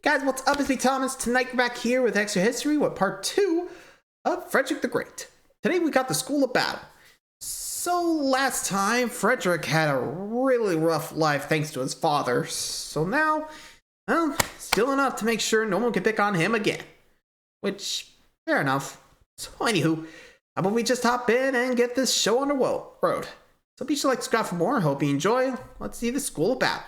Hey guys, what's up? It's me, Thomas. Tonight we're back here with Extra History with part 2 of Frederick the Great. Today we got the School of Battle. So last time, Frederick had a really rough life thanks to his father. So now, well, still enough to make sure no one can pick on him again. Which, fair enough. So anywho, how about we just hop in and get this show on the road. So be sure to like, subscribe for more. Hope you enjoy. Let's see the School of Battle.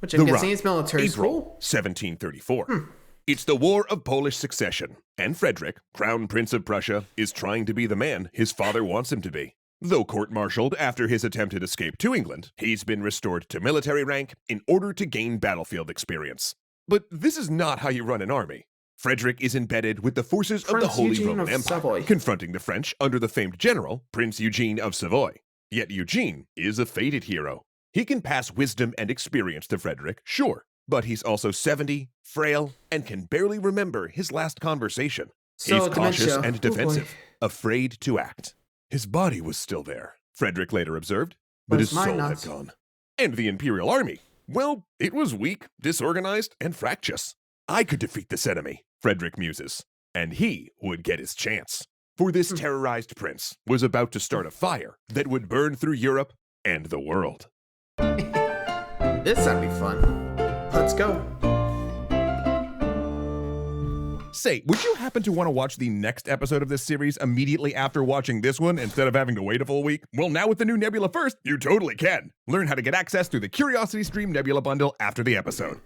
Which I'm guessing is military school. April 1734. It's the War of Polish Succession, and Frederick, Crown Prince of Prussia, is trying to be the man his father wants him to be. Though court-martialed after his attempted escape to England, he's been restored to military rank in order to gain battlefield experience. But this is not how you run an army. Frederick is embedded with the forces of the Holy Roman Empire, Savoy, confronting the French under the famed general, Prince Eugene of Savoy. Yet Eugene is a fated hero. He can pass wisdom and experience to Frederick, sure, but he's also 70, frail, and can barely remember his last conversation. So he's cautious dementia. and defensive, afraid to act. His body was still there, Frederick later observed, but his soul had gone. And the Imperial Army, well, it was weak, disorganized, and fractious. I could defeat this enemy, Frederick muses, and he would get his chance. For this terrorized prince was about to start a fire that would burn through Europe and the world. This ought to be fun. Let's go. Say, would you happen to want to watch the next episode of this series immediately after watching this one instead of having to wait a full week? Well, now with the new Nebula First, you totally can. Learn how to get access through the Curiosity Stream Nebula bundle after the episode.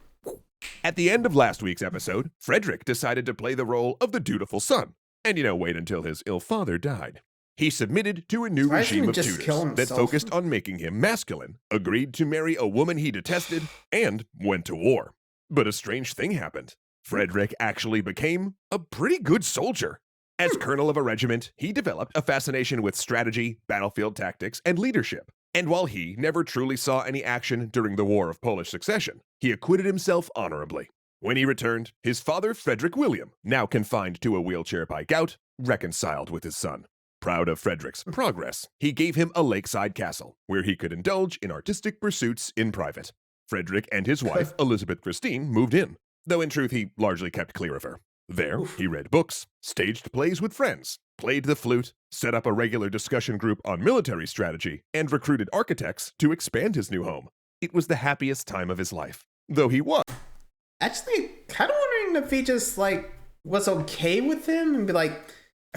At the end of last week's episode, Frederick decided to play the role of the dutiful son, and wait until his ill father died. He submitted to a new regime of tutors that focused on making him masculine, agreed to marry a woman he detested, and went to war. But a strange thing happened. Frederick actually became a pretty good soldier. As colonel of a regiment, he developed a fascination with strategy, battlefield tactics, and leadership. And while he never truly saw any action during the War of Polish Succession, he acquitted himself honorably. When he returned, his father, Frederick William, now confined to a wheelchair by gout, reconciled with his son. Proud of Frederick's progress, he gave him a lakeside castle where he could indulge in artistic pursuits in private. Frederick and his wife, Elizabeth Christine, moved in, though in truth he largely kept clear of her. There, he read books, staged plays with friends, played the flute, set up a regular discussion group on military strategy, and recruited architects to expand his new home. It was the happiest time of his life, though he was. Actually, kind of wondering if he just, was okay with him and be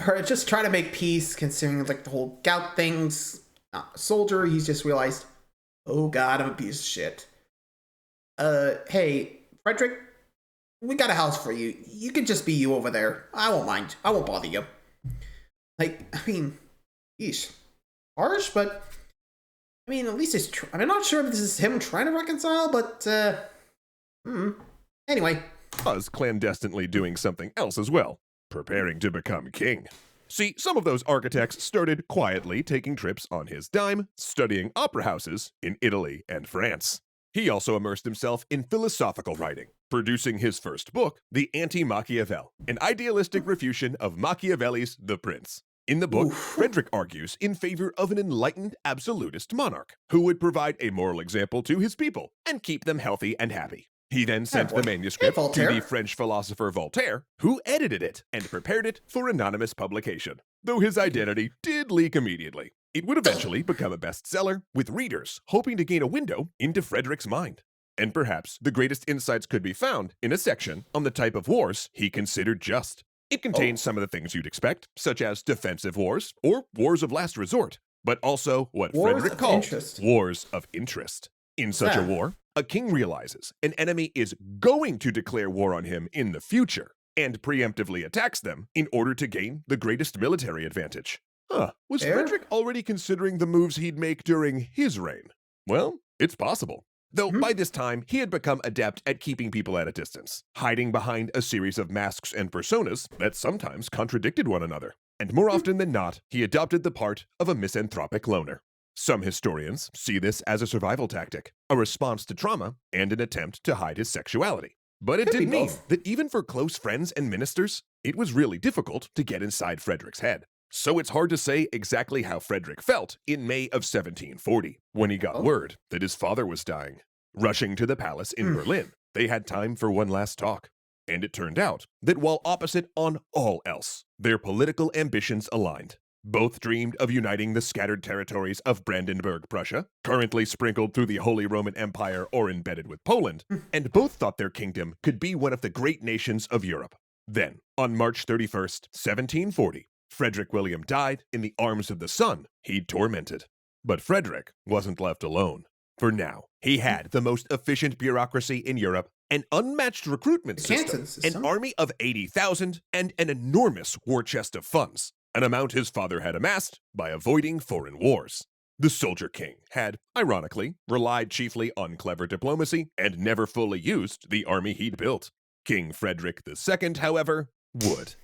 or just try to make peace, considering the whole gout thing's not a soldier. He's just realized, oh god, I'm a piece of shit. Hey, Frederick, we got a house for you. You can just be you over there. I won't mind. I won't bother you. Yeesh. Harsh, but at least it's I'm not sure if this is him trying to reconcile, but anyway. Was clandestinely doing something else as well. Preparing to become king. See, some of those architects started quietly taking trips on his dime, studying opera houses in Italy and France. He also immersed himself in philosophical writing, producing his first book, The Anti-Machiavel, an idealistic refutation of Machiavelli's The Prince. In the book, Frederick argues in favor of an enlightened absolutist monarch who would provide a moral example to his people and keep them healthy and happy. He then sent the manuscript to the French philosopher Voltaire, who edited it and prepared it for anonymous publication. Though his identity did leak immediately, it would eventually become a bestseller, with readers hoping to gain a window into Frederick's mind. And perhaps the greatest insights could be found in a section on the type of wars he considered just. It contains some of the things you'd expect, such as defensive wars or wars of last resort, but also what Frederick called wars of interest. In such a war, a king realizes an enemy is going to declare war on him in the future and preemptively attacks them in order to gain the greatest military advantage. Was Frederick already considering the moves he'd make during his reign? Well, it's possible. Though by this time, he had become adept at keeping people at a distance, hiding behind a series of masks and personas that sometimes contradicted one another. And more often than not, he adopted the part of a misanthropic loner. Some historians see this as a survival tactic, a response to trauma, and an attempt to hide his sexuality. But it did mean that even for close friends and ministers, it was really difficult to get inside Frederick's head. So it's hard to say exactly how Frederick felt in May of 1740, when he got word that his father was dying. Rushing to the palace in Berlin, they had time for one last talk. And it turned out that while opposite on all else, their political ambitions aligned. Both dreamed of uniting the scattered territories of Brandenburg, Prussia, currently sprinkled through the Holy Roman Empire or embedded with Poland, and both thought their kingdom could be one of the great nations of Europe. Then, on March 31st, 1740, Frederick William died in the arms of the son he'd tormented. But Frederick wasn't left alone. For now, he had the most efficient bureaucracy in Europe, an unmatched recruitment system, an army of 80,000, and an enormous war chest of funds, an amount his father had amassed by avoiding foreign wars. The Soldier King had, ironically, relied chiefly on clever diplomacy and never fully used the army he'd built. King Frederick II, however, would.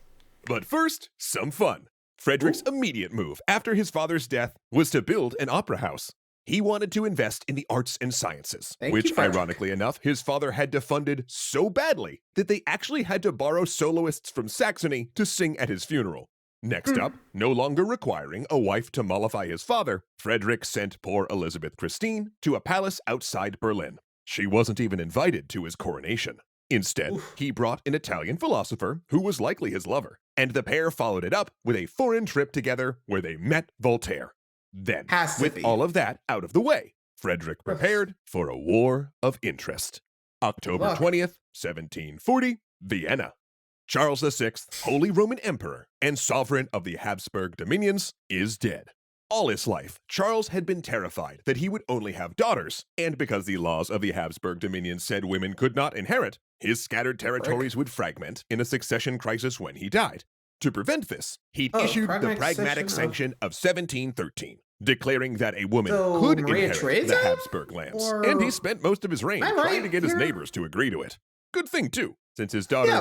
But first, some fun. Frederick's immediate move after his father's death was to build an opera house. He wanted to invest in the arts and sciences, which, ironically enough, his father had defunded so badly that they actually had to borrow soloists from Saxony to sing at his funeral. Next up, no longer requiring a wife to mollify his father, Frederick sent poor Elizabeth Christine to a palace outside Berlin. She wasn't even invited to his coronation. Instead, he brought an Italian philosopher who was likely his lover, and the pair followed it up with a foreign trip together where they met Voltaire. Then, with all of that out of the way, Frederick prepared for a war of interest. October 20th, 1740, Vienna. Charles VI, Holy Roman Emperor and sovereign of the Habsburg dominions, is dead. All his life, Charles had been terrified that he would only have daughters, and because the laws of the Habsburg dominions said women could not inherit, his scattered territories would fragment in a succession crisis when he died. To prevent this, he'd issued the Pragmatic Sanction of 1713, declaring that a woman could inherit the Habsburg lands, and he spent most of his reign trying to get his neighbors to agree to it. Good thing, too, since his daughter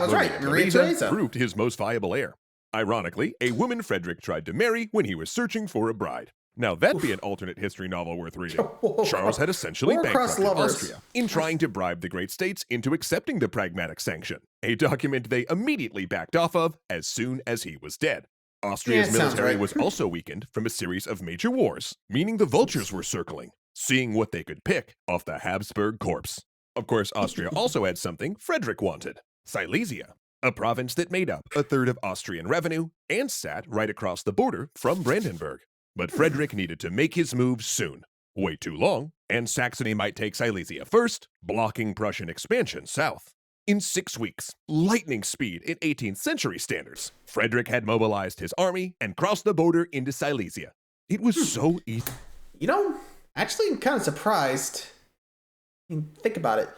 Maria Theresa proved his most viable heir. Ironically, a woman Frederick tried to marry when he was searching for a bride. Now that'd be an alternate history novel worth reading. Charles had essentially bankrupted Austria in trying to bribe the great states into accepting the Pragmatic Sanction, a document they immediately backed off of as soon as he was dead. Austria's military was also weakened from a series of major wars, meaning the vultures were circling, seeing what they could pick off the Habsburg corpse. Of course, Austria also had something Frederick wanted: Silesia, a province that made up a third of Austrian revenue and sat right across the border from Brandenburg. But Frederick needed to make his move soon. Wait too long, and Saxony might take Silesia first, blocking Prussian expansion south. In 6 weeks, lightning speed in 18th century standards, Frederick had mobilized his army and crossed the border into Silesia. It was so easy. You know, actually, I'm kind of surprised. I mean, think about it.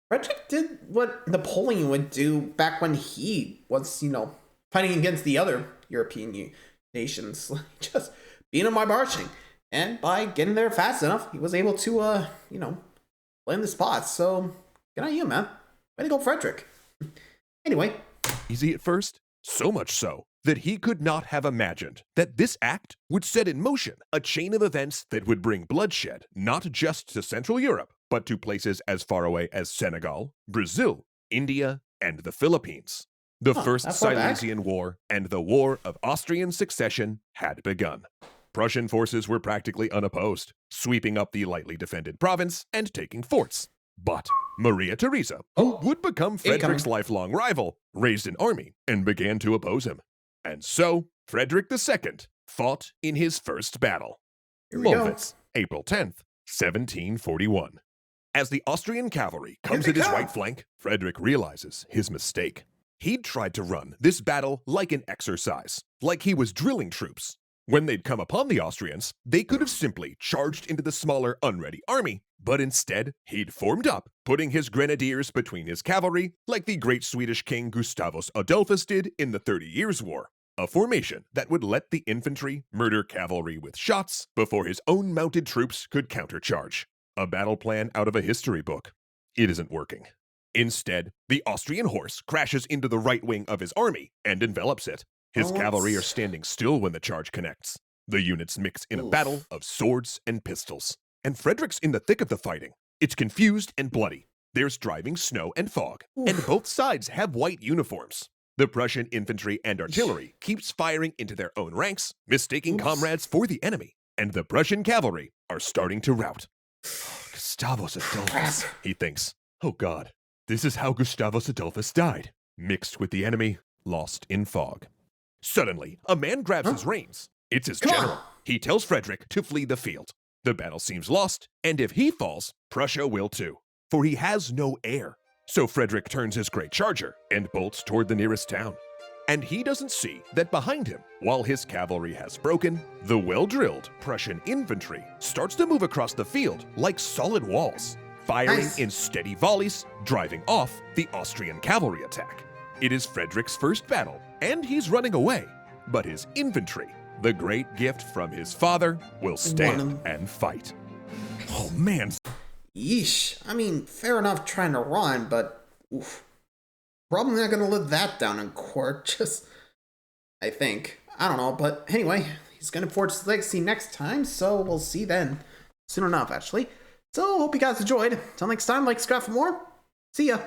Frederick did what Napoleon would do back when he was, fighting against the other European nations. Just being on my marching. And by getting there fast enough, he was able to, land the spots. So, good on you, man. Way to go, Frederick. Anyway. Easy at first, so much so that he could not have imagined that this act would set in motion a chain of events that would bring bloodshed not just to Central Europe, but to places as far away as Senegal, Brazil, India, and the Philippines. The First Silesian War and the War of Austrian Succession had begun. Prussian forces were practically unopposed, sweeping up the lightly defended province and taking forts. But Maria Theresa, who would become Frederick's lifelong rival, raised an army and began to oppose him. And so, Frederick II fought in his first battle. Molwitz, April 10th, 1741. As the Austrian cavalry comes at his right flank, Frederick realizes his mistake. He'd tried to run this battle like an exercise, like he was drilling troops. When they'd come upon the Austrians, they could have simply charged into the smaller, unready army, but instead, he'd formed up, putting his grenadiers between his cavalry, like the great Swedish king Gustavus Adolphus did in the 30 Years' War, a formation that would let the infantry murder cavalry with shots before his own mounted troops could countercharge. A battle plan out of a history book. It isn't working. Instead, the Austrian horse crashes into the right wing of his army and envelops it. His cavalry are standing still when the charge connects. The units mix in a battle of swords and pistols. And Frederick's in the thick of the fighting. It's confused and bloody. There's driving snow and fog, and both sides have white uniforms. The Prussian infantry and artillery keeps firing into their own ranks, mistaking comrades for the enemy. And the Prussian cavalry are starting to rout. Gustavus Adolphus, he thinks. Oh God, This is how Gustavus Adolphus died, mixed with the enemy, lost in fog. Suddenly, a man grabs his reins. It's his Come general. on. He tells Frederick to flee the field. The battle seems lost, and if he falls, Prussia will too, for he has no heir. So Frederick turns his great charger and bolts toward the nearest town. And he doesn't see that behind him, while his cavalry has broken, the well-drilled Prussian infantry starts to move across the field like solid walls, firing Nice. in steady volleys, driving off the Austrian cavalry attack. It is Frederick's first battle, and he's running away. But his infantry, the great gift from his father, will stand and fight. Oh man. Yeesh. I mean, fair enough trying to run, but oof. Probably not gonna live that down in court. Just, I think. I don't know, but anyway, he's gonna forge his legacy next time, so we'll see then. Soon enough, actually. So, hope you guys enjoyed. Till next time, like, subscribe for more. See ya.